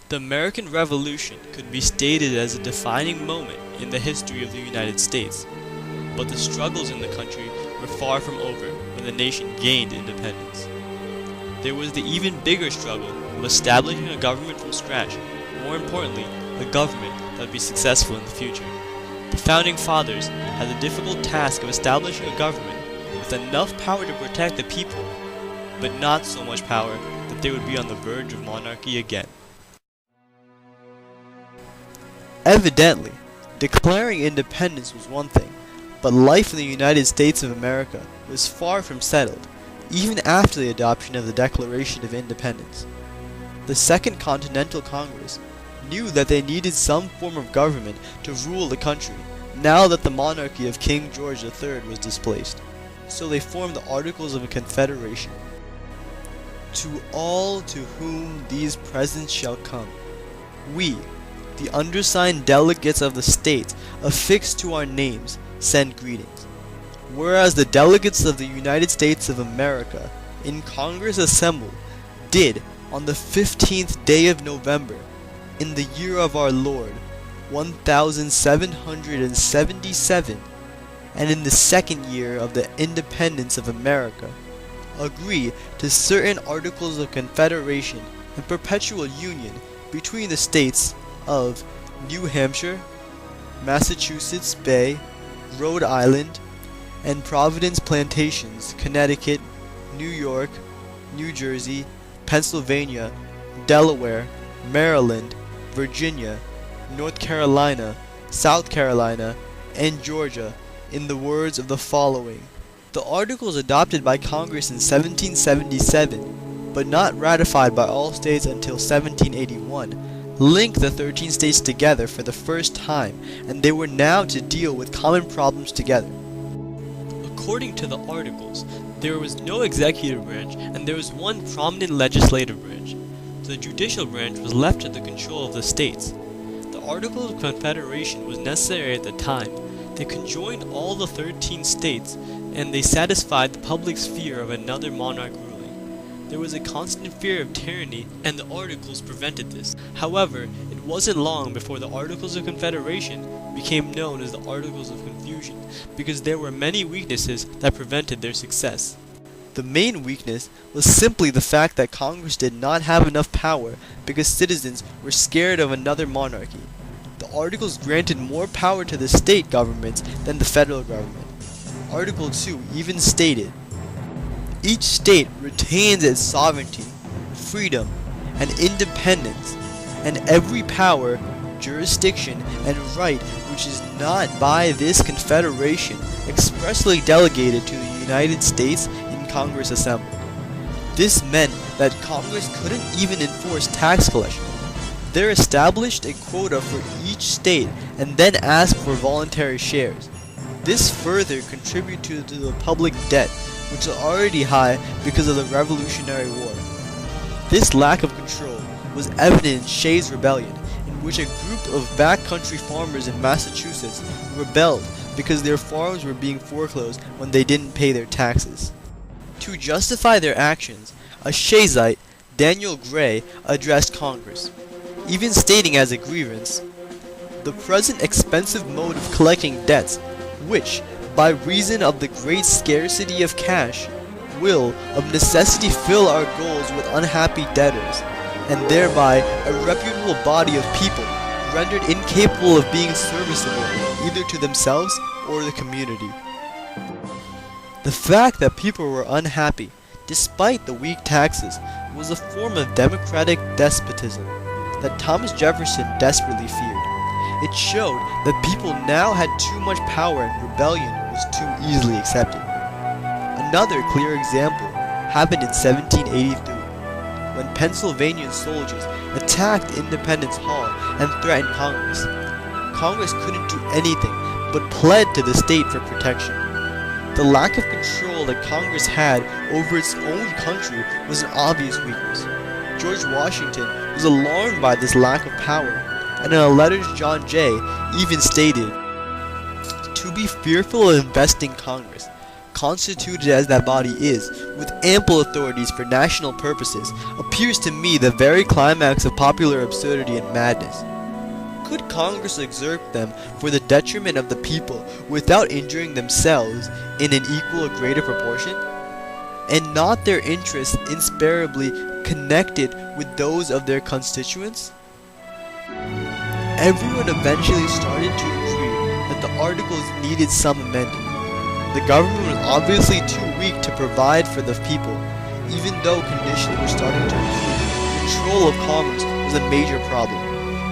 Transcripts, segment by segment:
The American Revolution could be stated as a defining moment in the history of the United States, but the struggles in the country were far from over when the nation gained independence. There was the even bigger struggle of establishing a government from scratch, more importantly, a government that would be successful in the future. The Founding Fathers had the difficult task of establishing a government with enough power to protect the people, but not so much power that they would be on the verge of monarchy again. Evidently, declaring independence was one thing, but life in the United States of America was far from settled, even after the adoption of the Declaration of Independence. The Second Continental Congress knew that they needed some form of government to rule the country, now that the monarchy of King George III was displaced. So they formed the Articles of Confederation. To all to whom these presents shall come, we, the undersigned delegates of the states affixed to our names, send greetings. Whereas the delegates of the United States of America, in Congress assembled, did, on the 15th day of November, in the year of our Lord, 1777, and in the second year of the independence of America, agree to certain Articles of Confederation and perpetual union between the states of New Hampshire, Massachusetts Bay, Rhode Island, and Providence Plantations, Connecticut, New York, New Jersey, Pennsylvania, Delaware, Maryland, Virginia, North Carolina, South Carolina, and Georgia, in the words of the following. The Articles adopted by Congress in 1777, but not ratified by all states until 1781, linked the 13 states together for the first time, and they were now to deal with common problems together. According to the Articles, there was no executive branch and there was one prominent legislative branch. The judicial branch was left to the control of the states. The Articles of Confederation was necessary at the time. They conjoined all the 13 states, and they satisfied the public's fear of another monarch ruling. There was a constant fear of tyranny, and the Articles prevented this. However, it wasn't long before the Articles of Confederation became known as the Articles of Confusion, because there were many weaknesses that prevented their success. The main weakness was simply the fact that Congress did not have enough power because citizens were scared of another monarchy. The Articles granted more power to the state governments than the federal government. Article 2 even stated, each state retains its sovereignty, freedom, and independence, and every power, jurisdiction, and right which is not by this confederation expressly delegated to the United States in Congress assembled. This meant that Congress couldn't even enforce tax collection. They established a quota for each state and then asked for voluntary shares. This further contributed to the public debt, which was already high because of the Revolutionary War. This lack of control was evident in Shays' Rebellion, in which a group of backcountry farmers in Massachusetts rebelled because their farms were being foreclosed when they didn't pay their taxes. To justify their actions, a Shayite, Daniel Gray, addressed Congress, even stating as a grievance, the present expensive mode of collecting debts, which, by reason of the great scarcity of cash, will of necessity fill our goals with unhappy debtors, and thereby a reputable body of people rendered incapable of being serviceable either to themselves or the community. The fact that people were unhappy, despite the weak taxes, was a form of democratic despotism that Thomas Jefferson desperately feared. It showed that people now had too much power and rebellion was too easily accepted. Another clear example happened in 1783, when Pennsylvania soldiers attacked Independence Hall and threatened Congress. Congress couldn't do anything but pled to the state for protection. The lack of control that Congress had over its own country was an obvious weakness. George Washington was alarmed by this lack of power, and in a letter to John Jay even stated, "To be fearful of investing Congress constituted as that body is, with ample authorities for national purposes, appears to me the very climax of popular absurdity and madness. Could Congress exert them for the detriment of the people without injuring themselves in an equal or greater proportion? And not their interests insperably connected with those of their constituents? Everyone eventually started to agree that the articles needed some amending. The government was obviously too weak to provide for the people, even though conditions were starting to improve. Control of commerce was a major problem.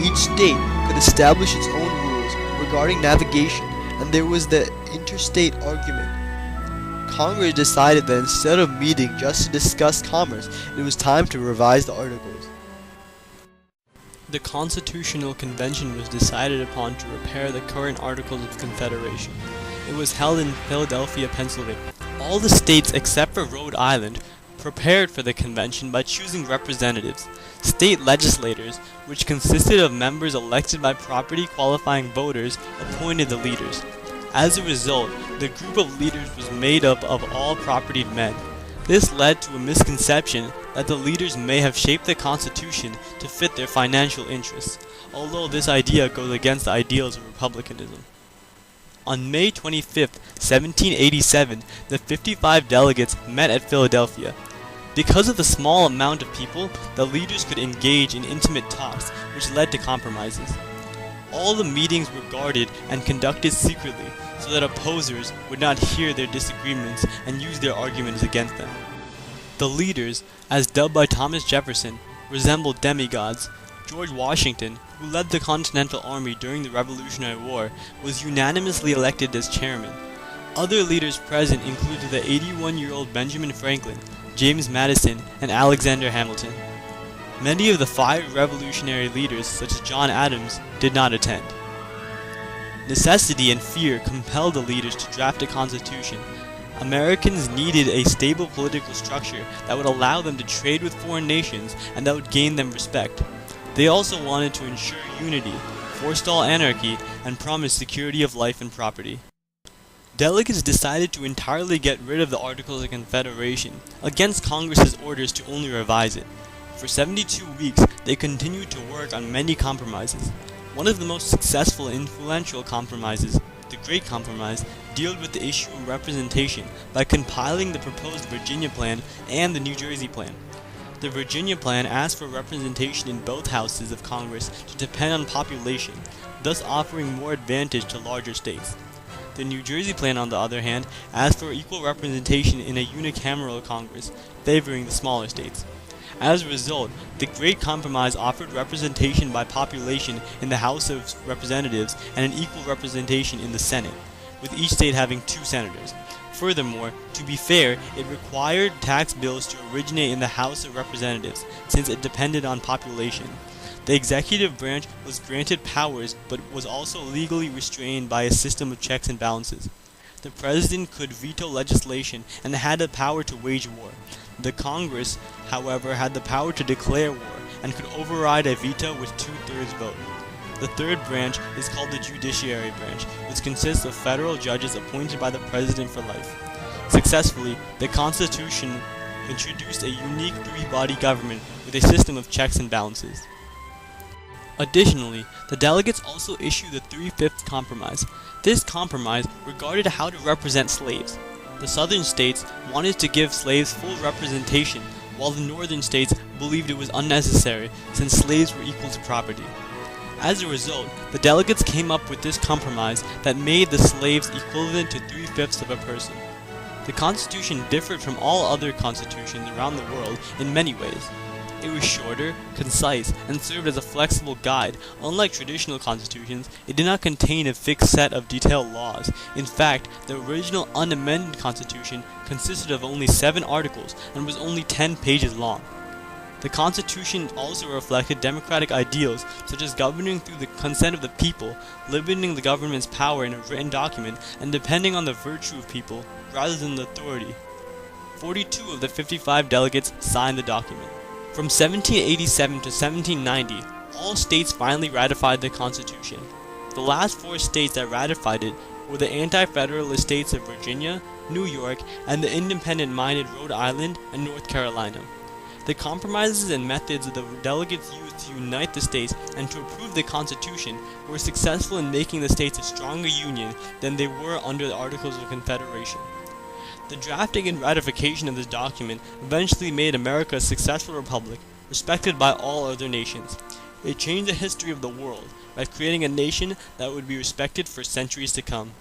Each state could establish its own rules regarding navigation, and there was the interstate argument. Congress decided that instead of meeting just to discuss commerce, it was time to revise the articles. The Constitutional Convention was decided upon to repair the current Articles of Confederation. It was held in Philadelphia, Pennsylvania. All the states except for Rhode Island prepared for the convention by choosing representatives, state legislators, which consisted of members elected by property qualifying voters, appointed the leaders. As a result, the group of leaders was made up of all propertied men. This led to a misconception that the leaders may have shaped the Constitution to fit their financial interests, although this idea goes against the ideals of republicanism. On May 25, 1787, the 55 delegates met at Philadelphia. Because of the small amount of people, the leaders could engage in intimate talks, which led to compromises. All the meetings were guarded and conducted secretly, so that opposers would not hear their disagreements and use their arguments against them. The leaders, as dubbed by Thomas Jefferson, resembled demigods. George Washington, who led the Continental Army during the Revolutionary War, was unanimously elected as chairman. Other leaders present included the 81-year-old Benjamin Franklin, James Madison, and Alexander Hamilton. Many of the 5 revolutionary leaders, such as John Adams, did not attend. Necessity and fear compelled the leaders to draft a constitution. Americans needed a stable political structure that would allow them to trade with foreign nations and that would gain them respect. They also wanted to ensure unity, forestall anarchy, and promise security of life and property. Delegates decided to entirely get rid of the Articles of Confederation, against Congress's orders to only revise it. For 72 weeks, they continued to work on many compromises. One of the most successful and influential compromises, the Great Compromise, dealt with the issue of representation by compiling the proposed Virginia Plan and the New Jersey Plan. The Virginia Plan asked for representation in both houses of Congress to depend on population, thus offering more advantage to larger states. The New Jersey Plan, on the other hand, asked for equal representation in a unicameral Congress, favoring the smaller states. As a result, the Great Compromise offered representation by population in the House of Representatives and an equal representation in the Senate, with each state having 2 senators. Furthermore, to be fair, it required tax bills to originate in the House of Representatives, since it depended on population. The executive branch was granted powers, but was also legally restrained by a system of checks and balances. The president could veto legislation and had the power to wage war. The Congress, however, had the power to declare war and could override a veto with 2/3 vote. The third branch is called the Judiciary Branch, which consists of federal judges appointed by the president for life. Successfully, the Constitution introduced a unique 3-body government with a system of checks and balances. Additionally, the delegates also issued the 3/5 Compromise. This compromise regarded how to represent slaves. The southern states wanted to give slaves full representation, while the northern states believed it was unnecessary since slaves were equal to property. As a result, the delegates came up with this compromise that made the slaves equivalent to 3/5 of a person. The Constitution differed from all other constitutions around the world in many ways. It was shorter, concise, and served as a flexible guide. Unlike traditional constitutions, it did not contain a fixed set of detailed laws. In fact, the original unamended constitution consisted of only 7 articles and was only 10 pages long. The Constitution also reflected democratic ideals such as governing through the consent of the people, limiting the government's power in a written document, and depending on the virtue of people rather than the authority. 42 of the 55 delegates signed the document. From 1787 to 1790, all states finally ratified the Constitution. The last 4 states that ratified it were the anti-federalist states of Virginia, New York, and the independent-minded Rhode Island and North Carolina. The compromises and methods the delegates used to unite the states and to approve the Constitution were successful in making the states a stronger union than they were under the Articles of Confederation. The drafting and ratification of this document eventually made America a successful republic, respected by all other nations. It changed the history of the world by creating a nation that would be respected for centuries to come.